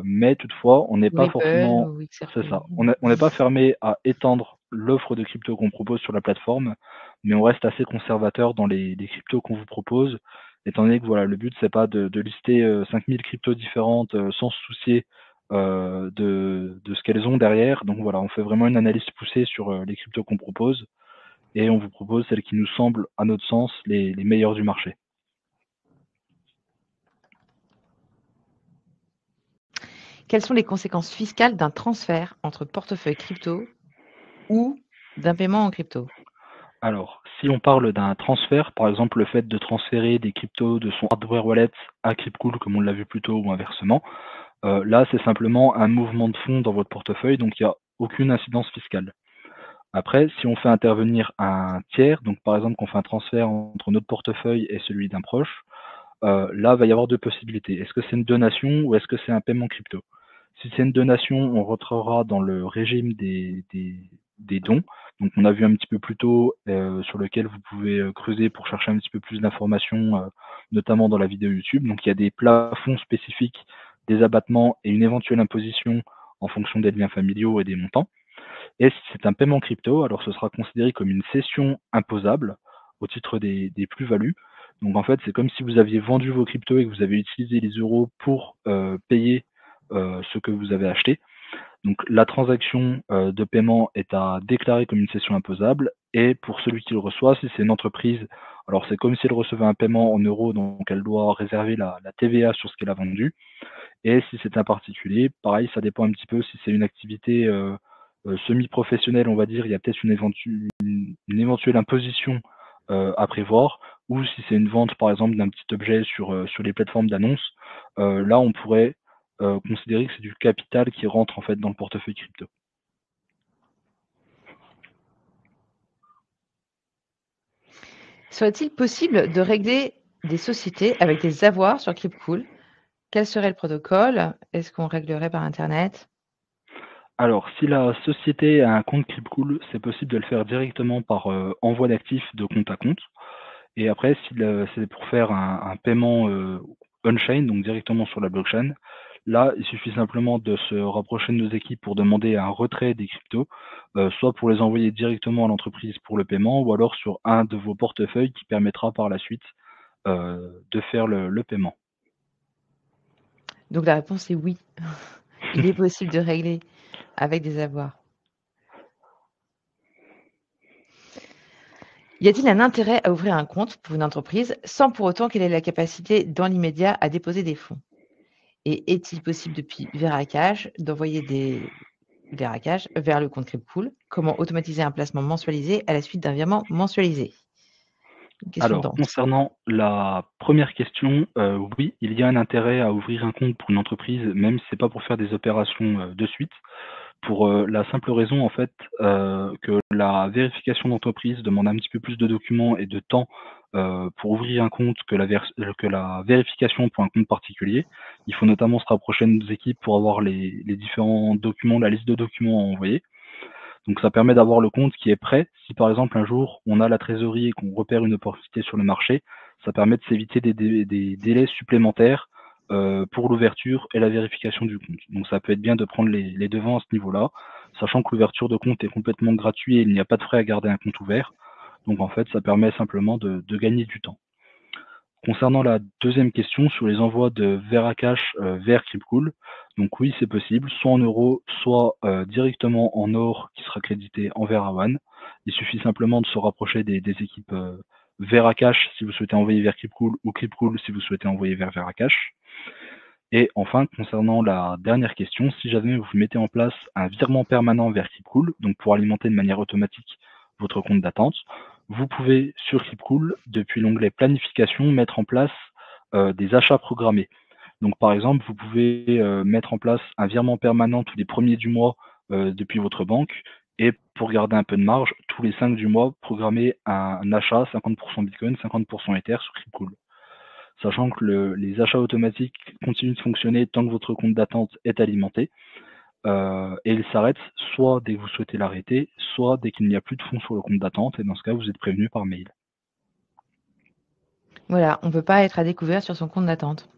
mais toutefois, on n'est pas Ripple forcément ou c'est XRP. ça, on n'est pas fermé à étendre l'offre de crypto qu'on propose sur la plateforme, mais on reste assez conservateur dans les cryptos qu'on vous propose, étant donné que voilà, le but c'est pas de lister 5000 cryptos différentes sans se soucier de ce qu'elles ont derrière. Donc voilà, on fait vraiment une analyse poussée sur les cryptos qu'on propose et on vous propose celles qui nous semblent, à notre sens, les meilleures du marché. Quelles sont les conséquences fiscales d'un transfert entre portefeuille crypto ou d'un paiement en crypto? Alors, si on parle d'un transfert, par exemple le fait de transférer des cryptos de son hardware wallet à Cryptcool, comme on l'a vu plus tôt, ou inversement, là c'est simplement un mouvement de fonds dans votre portefeuille, donc il n'y a aucune incidence fiscale. Après, si on fait intervenir un tiers, donc par exemple qu'on fait un transfert entre notre portefeuille et celui d'un proche, là il va y avoir deux possibilités. Est-ce que c'est une donation ou est-ce que c'est un paiement crypto? Si c'est une donation, on rentrera dans le régime des dons. Donc on a vu un petit peu plus tôt, sur lequel vous pouvez creuser pour chercher un petit peu plus d'informations, notamment dans la vidéo YouTube. Donc il y a des plafonds spécifiques, des abattements et une éventuelle imposition en fonction des liens familiaux et des montants. Et si c'est un paiement crypto, alors ce sera considéré comme une cession imposable au titre des plus-values. Donc en fait, c'est comme si vous aviez vendu vos cryptos et que vous avez utilisé les euros pour payer ce que vous avez acheté. Donc la transaction de paiement est à déclarer comme une cession imposable et pour celui qui le reçoit, si c'est une entreprise, alors c'est comme si elle recevait un paiement en euros, donc elle doit réserver la TVA sur ce qu'elle a vendu. Et si c'est un particulier, pareil, ça dépend un petit peu si c'est une activité semi-professionnelle, on va dire, il y a peut-être une éventuelle imposition à prévoir, ou si c'est une vente, par exemple, d'un petit objet sur les plateformes d'annonce, là, on pourrait considérer que c'est du capital qui rentre en fait dans le portefeuille crypto. Serait-il possible de régler des sociétés avec des avoirs sur Cryptcool? Quel serait le protocole? Est-ce qu'on réglerait par Internet? Alors, si la société a un compte Cryptcool, c'est possible de le faire directement par envoi d'actifs de compte à compte. Et après, si c'est pour faire un paiement on-chain, donc directement sur la blockchain, là, il suffit simplement de se rapprocher de nos équipes pour demander un retrait des cryptos, soit pour les envoyer directement à l'entreprise pour le paiement, ou alors sur un de vos portefeuilles qui permettra par la suite de faire le paiement. Donc la réponse est oui. Il est possible de régler avec des avoirs. Y a-t-il un intérêt à ouvrir un compte pour une entreprise sans pour autant qu'elle ait la capacité dans l'immédiat à déposer des fonds? Et est-il possible depuis Veracash d'envoyer des Veracash vers le compte Cryptcool? Comment automatiser un placement mensualisé à la suite d'un virement mensualisé? Une question Alors, dense. concernant la première question, oui, il y a un intérêt à ouvrir un compte pour une entreprise, même si c'est pas pour faire des opérations de suite. Pour la simple raison, en fait, que la vérification d'entreprise demande un petit peu plus de documents et de temps pour ouvrir un compte que la vérification pour un compte particulier. Il faut notamment se rapprocher de nos équipes pour avoir les différents documents, la liste de documents à envoyer. Donc ça permet d'avoir le compte qui est prêt. Si par exemple un jour on a la trésorerie et qu'on repère une opportunité sur le marché, ça permet de s'éviter des délais supplémentaires pour l'ouverture et la vérification du compte. Donc ça peut être bien de prendre les devants à ce niveau-là, sachant que l'ouverture de compte est complètement gratuite et il n'y a pas de frais à garder un compte ouvert. Donc en fait, ça permet simplement de gagner du temps. Concernant la deuxième question sur les envois de Veracash vers Cryptcool, donc oui, c'est possible, soit en euros, soit directement en or qui sera crédité en Veraone. Il suffit simplement de se rapprocher des équipes Veracash si vous souhaitez envoyer vers Cryptcool ou Cryptcool si vous souhaitez envoyer vers Veracash. Et enfin, concernant la dernière question, si jamais vous mettez en place un virement permanent vers Cryptcool, donc pour alimenter de manière automatique votre compte d'attente, vous pouvez sur Cryptcool, depuis l'onglet planification, mettre en place des achats programmés. Donc par exemple, vous pouvez mettre en place un virement permanent tous les premiers du mois depuis votre banque et pour garder un peu de marge, tous les 5 du mois, programmer un achat 50% Bitcoin, 50% Ether sur Cryptcool. Sachant que les achats automatiques continuent de fonctionner tant que votre compte d'attente est alimenté. Et ils s'arrêtent soit dès que vous souhaitez l'arrêter, soit dès qu'il n'y a plus de fonds sur le compte d'attente, et dans ce cas, vous êtes prévenu par mail. Voilà, on ne peut pas être à découvert sur son compte d'attente.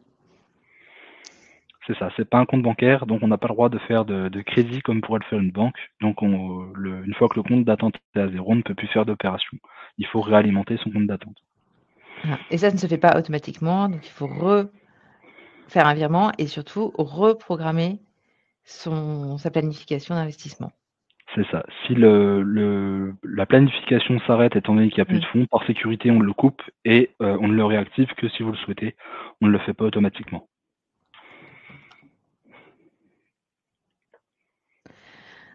C'est ça, c'est pas un compte bancaire, donc on n'a pas le droit de faire de crédit comme pourrait le faire une banque. Donc une fois que le compte d'attente est à zéro, on ne peut plus faire d'opération. Il faut réalimenter son compte d'attente. Voilà. Et ça ne se fait pas automatiquement, donc il faut refaire un virement et surtout reprogrammer sa planification d'investissement. C'est ça. Si la planification s'arrête étant donné qu'il n'y a plus de fonds, par sécurité, on le coupe et on ne le réactive que si vous le souhaitez. On ne le fait pas automatiquement.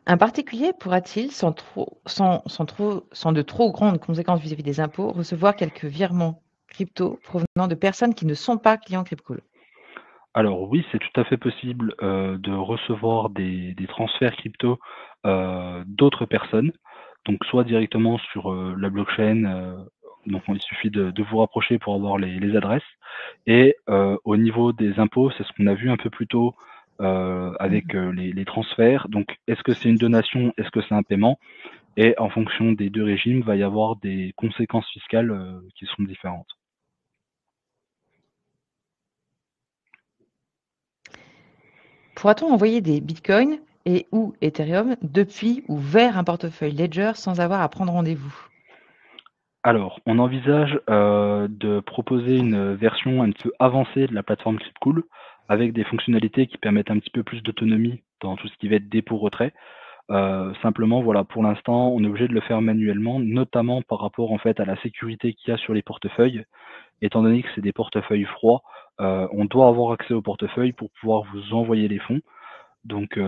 Un particulier pourra-t-il, sans de trop grandes conséquences vis-à-vis des impôts, recevoir quelques virements crypto provenant de personnes qui ne sont pas clients Cryptcool? Alors oui, c'est tout à fait possible de recevoir des transferts crypto d'autres personnes, donc soit directement sur la blockchain, donc il suffit de vous rapprocher pour avoir les adresses. Et au niveau des impôts, c'est ce qu'on a vu un peu plus tôt avec les transferts. Donc est-ce que c'est une donation, est-ce que c'est un paiement? Et en fonction des deux régimes, il va y avoir des conséquences fiscales qui sont différentes. Pourra-t-on envoyer des bitcoins et ou Ethereum depuis ou vers un portefeuille Ledger sans avoir à prendre rendez-vous? Alors, on envisage de proposer une version un petit peu avancée de la plateforme Cryptcool avec des fonctionnalités qui permettent un petit peu plus d'autonomie dans tout ce qui va être dépôt-retrait. Simplement, voilà, pour l'instant, on est obligé de le faire manuellement, notamment par rapport en fait à la sécurité qu'il y a sur les portefeuilles. Étant donné que c'est des portefeuilles froids, on doit avoir accès au portefeuille pour pouvoir vous envoyer les fonds. Donc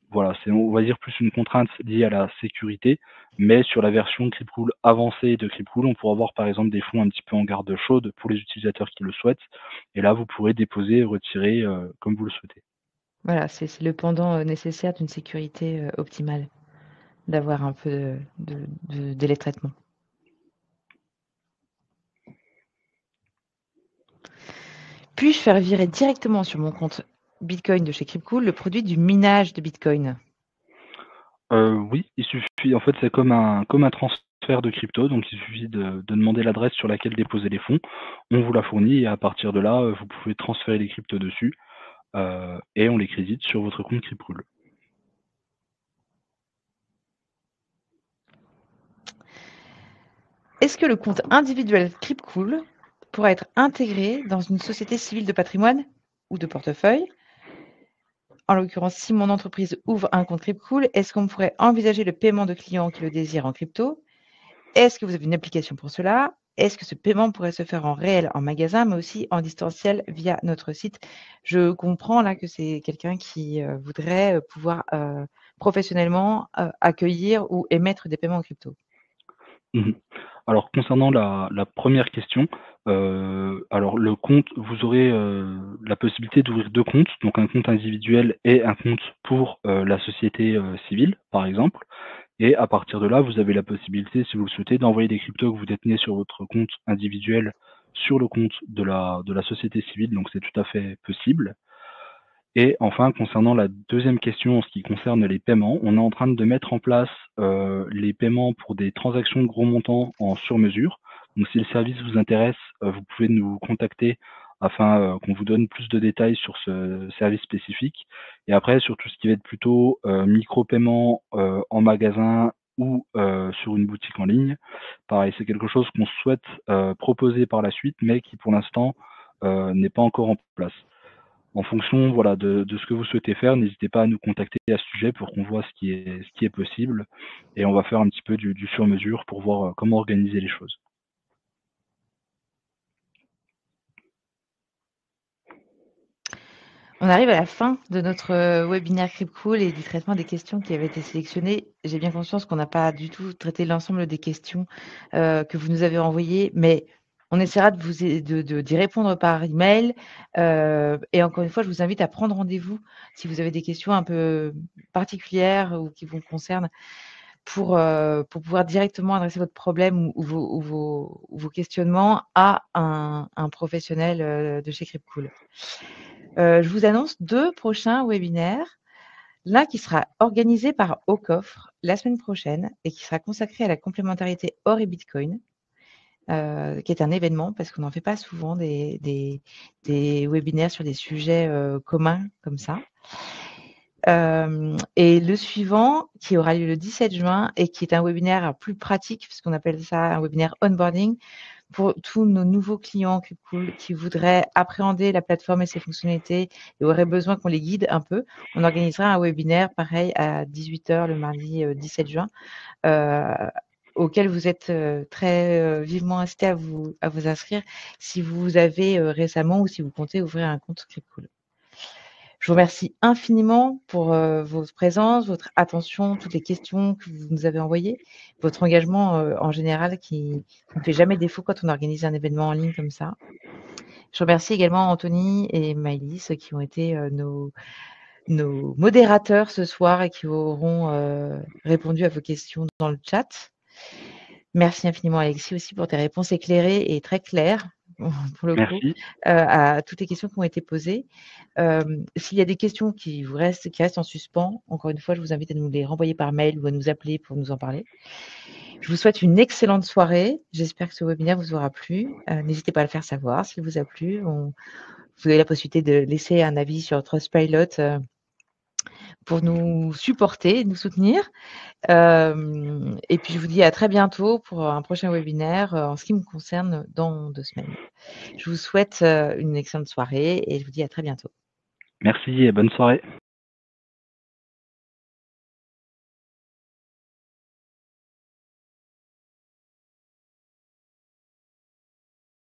voilà, c'est on va dire plus une contrainte liée à la sécurité, mais sur la version Cryptcool avancée de Cryptcool, on pourra avoir par exemple des fonds un petit peu en garde chaude pour les utilisateurs qui le souhaitent. Et là, vous pourrez déposer et retirer comme vous le souhaitez. Voilà, c'est le pendant nécessaire d'une sécurité optimale, d'avoir un peu de délai de traitement. Puis-je faire virer directement sur mon compte Bitcoin de chez Cryptcool le produit du minage de Bitcoin? Oui, il suffit en fait, c'est comme un transfert de crypto, donc il suffit de demander l'adresse sur laquelle déposer les fonds. On vous la fournit et à partir de là, vous pouvez transférer les cryptos dessus, et on les crédite sur votre compte Cryptcool. Est-ce que le compte individuel Cryptcool pourra être intégré dans une société civile de patrimoine ou de portefeuille? En l'occurrence, si mon entreprise ouvre un compte Cryptcool, est-ce qu'on pourrait envisager le paiement de clients qui le désirent en crypto? Est-ce que vous avez une application pour cela? Est-ce que ce paiement pourrait se faire en réel en magasin, mais aussi en distanciel via notre site? Je comprends là que c'est quelqu'un qui voudrait pouvoir professionnellement accueillir ou émettre des paiements en crypto. Mmh. Alors concernant la première question, alors le compte, vous aurez, la possibilité d'ouvrir 2 comptes, donc un compte individuel et un compte pour, la société, civile, par exemple. Et à partir de là, vous avez la possibilité, si vous le souhaitez, d'envoyer des cryptos que vous détenez sur votre compte individuel sur le compte de la société civile, donc c'est tout à fait possible. Et enfin, concernant la deuxième question en ce qui concerne les paiements, on est en train de mettre en place les paiements pour des transactions de gros montants en sur-mesure. Donc si le service vous intéresse, vous pouvez nous contacter afin qu'on vous donne plus de détails sur ce service spécifique. Et après, sur tout ce qui va être plutôt micro-paiement en magasin ou sur une boutique en ligne, pareil, c'est quelque chose qu'on souhaite proposer par la suite, mais qui pour l'instant n'est pas encore en place. En fonction, voilà, de ce que vous souhaitez faire, n'hésitez pas à nous contacter à ce sujet pour qu'on voit ce qui est possible et on va faire un petit peu du sur mesure pour voir, comment organiser les choses. On arrive à la fin de notre webinaire Cryptcool et du traitement des questions qui avaient été sélectionnées. J'ai bien conscience qu'on n'a pas du tout traité l'ensemble des questions que vous nous avez envoyées, mais on essaiera de d'y répondre par email. Et encore une fois, je vous invite à prendre rendez-vous si vous avez des questions un peu particulières ou qui vous concernent pour pouvoir directement adresser votre problème ou vos questionnements à un professionnel de chez Cryptcool. Je vous annonce 2 prochains webinaires. L'un qui sera organisé par Aucoffre la semaine prochaine et qui sera consacré à la complémentarité or et Bitcoin, qui est un événement parce qu'on n'en fait pas souvent des webinaires sur des sujets communs comme ça. Et le suivant, qui aura lieu le 17 juin et qui est un webinaire plus pratique, puisqu'on appelle ça un webinaire onboarding, pour tous nos nouveaux clients Cryptcool qui voudraient appréhender la plateforme et ses fonctionnalités et auraient besoin qu'on les guide un peu. On organisera un webinaire pareil à 18h le mardi 17 juin, auquel vous êtes très vivement incité à vous inscrire si vous avez récemment ou si vous comptez ouvrir un compte Cryptcool. Je vous remercie infiniment pour votre présence, votre attention, toutes les questions que vous nous avez envoyées, votre engagement en général qui ne fait jamais défaut quand on organise un événement en ligne comme ça. Je remercie également Anthony et Maëlys qui ont été nos modérateurs ce soir et qui auront répondu à vos questions dans le chat. Merci infiniment Alexis aussi pour tes réponses éclairées et très claires pour le coup Merci. à toutes les questions qui ont été posées. S'il y a des questions qui restent en suspens, encore une fois, je vous invite à nous les renvoyer par mail ou à nous appeler pour nous en parler. Je vous souhaite une excellente soirée. J'espère que ce webinaire vous aura plu. N'hésitez pas à le faire savoir s'il vous a plu. Vous avez la possibilité de laisser un avis sur Trustpilot pour nous supporter, nous soutenir. Et puis, je vous dis à très bientôt pour un prochain webinaire en ce qui me concerne dans 2 semaines. Je vous souhaite une excellente soirée et je vous dis à très bientôt. Merci et bonne soirée.